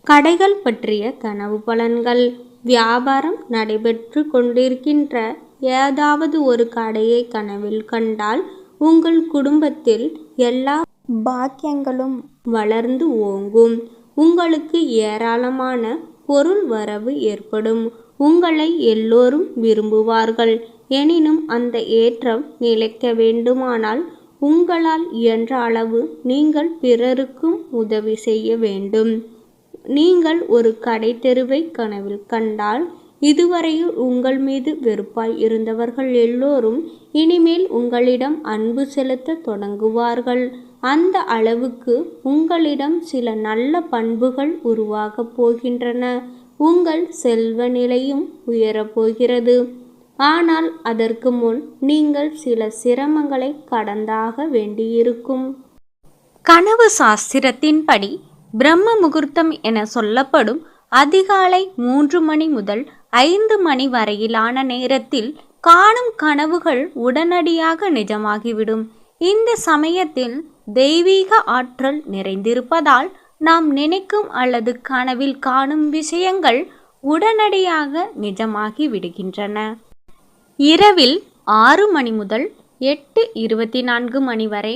கடைகள் பற்றிய கனவு பலன்கள். வியாபாரம் நடைபெற்று கொண்டிருக்கின்ற ஏதாவது ஒரு கடையை கனவில் கண்டால் உங்கள் குடும்பத்தில் எல்லா பாக்கியங்களும் வளர்ந்து ஓங்கும். உங்களுக்கு ஏராளமான பொருள் வரவு ஏற்படும். உங்களை எல்லோரும் விரும்புவார்கள். எனினும் அந்த ஏற்றம் நிலைக்க வேண்டுமானால் உங்களால் இயன்ற அளவு நீங்கள் பிறருக்கும் உதவி செய்ய வேண்டும். நீங்கள் ஒரு கடை தெருவை கனவில் கண்டால் இதுவரையில் உங்கள் மீது வெறுப்பாய் இருந்தவர்கள் எல்லோரும் இனிமேல் உங்களிடம் அன்பு செலுத்த தொடங்குவார்கள். அந்த அளவுக்கு உங்களிடம் சில நல்ல பண்புகள் உருவாகப் போகின்றன. உங்கள் செல்வ நிலையும் உயரப்போகிறது. ஆனால் அதற்கு முன் நீங்கள் சில சிரமங்களை கடந்தாக வேண்டியிருக்கும். கனவு சாஸ்திரத்தின்படி பிரம்ம முகூர்த்தம் என சொல்லப்படும் அதிகாலை 3 மணி முதல் 5 மணி வரையிலான நேரத்தில் காணும் கனவுகள் உடனடியாக நிஜமாகிவிடும். இந்த சமயத்தில் தெய்வீக ஆற்றல் நிறைந்திருப்பதால் நாம் நினைக்கும் அல்லது கனவில் காணும் விஷயங்கள் உடனடியாக நிஜமாகி விடுகின்றன. இரவில் 6 மணி முதல் 8:24 மணி வரை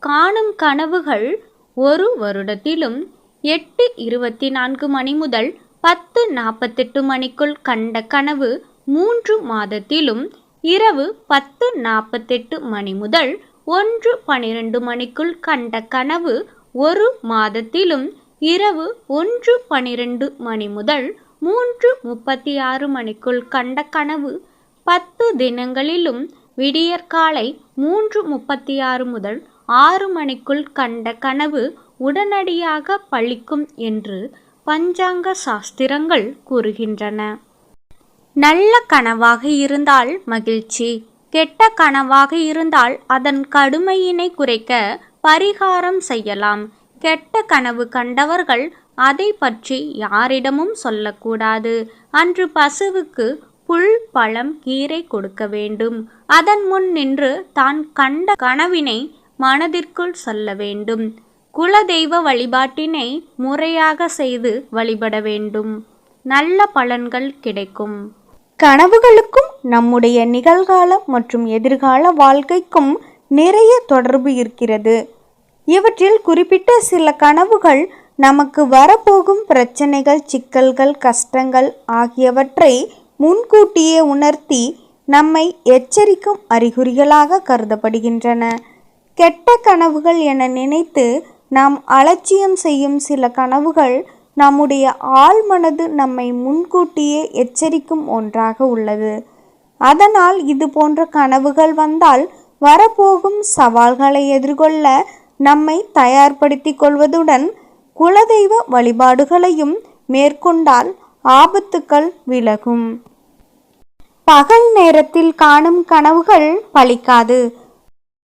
காணும் கனவுகள் 1 வருடத்திலும், 8:24 மணி முதல் 10:48 மணிக்குள் கண்ட கனவு 3 மாதத்திலும், இரவு 10:48 மணி முதல் 1:12 மணிக்குள் கண்ட கனவு 1 மாதத்திலும், இரவு 1:12 மணி முதல் 3:36 மணிக்குள் கண்ட கனவு 10 தினங்களிலும், விடியற்காலை 3:36 முதல் 6 மணிக்குள் கண்ட கனவு உடனடியாக பலிக்கும் என்று பஞ்சாங்க சாஸ்திரங்கள் கூறுகின்றன. நல்ல கனவாக இருந்தால் மகிழ்ச்சி, கெட்ட கனவாக இருந்தால் அதன் கடுமையினை குறைக்க பரிகாரம் செய்யலாம். கெட்ட கனவு கண்டவர்கள் அதை பற்றி யாரிடமும் சொல்லக்கூடாது. அன்று பசுவுக்கு புல், பழம், கீரை கொடுக்க வேண்டும். அதன் முன் நின்று தான் கண்ட கனவினை மனதிற்குள் சொல்ல வேண்டும். குலதெய்வ வழிபாட்டினை முறையாக செய்து வழிபட வேண்டும். நல்ல பலன்கள் கிடைக்கும். கனவுகளுக்கும் நம்முடைய நிகழ்கால மற்றும் எதிர்கால வாழ்க்கைக்கும் நிறைய தொடர்பு இருக்கிறது. இவற்றில் குறிப்பிட்ட சில கனவுகள் நமக்கு வரப்போகும் பிரச்சனைகள், சிக்கல்கள், கஷ்டங்கள் ஆகியவற்றை முன்கூட்டியே உணர்த்தி நம்மை எச்சரிக்கும் அறிகுறிகளாக கருதப்படுகின்றன. கெட்ட கனவுகள் என நினைத்து நாம் அலட்சியம் செய்யும் சில கனவுகள் நம்முடைய ஆழ்மனது நம்மை முன்கூட்டியே எச்சரிக்கும் ஒன்றாக உள்ளது. அதனால் இது போன்ற கனவுகள் வந்தால் வரப்போகும் சவால்களை எதிர்கொள்ள நம்மை தயார்படுத்தி கொள்வதுடன் குலதெய்வ வழிபாடுகளையும் மேற்கொண்டால் ஆபத்துக்கள் விலகும். பகல் நேரத்தில் காணும் கனவுகள் பலிக்காது.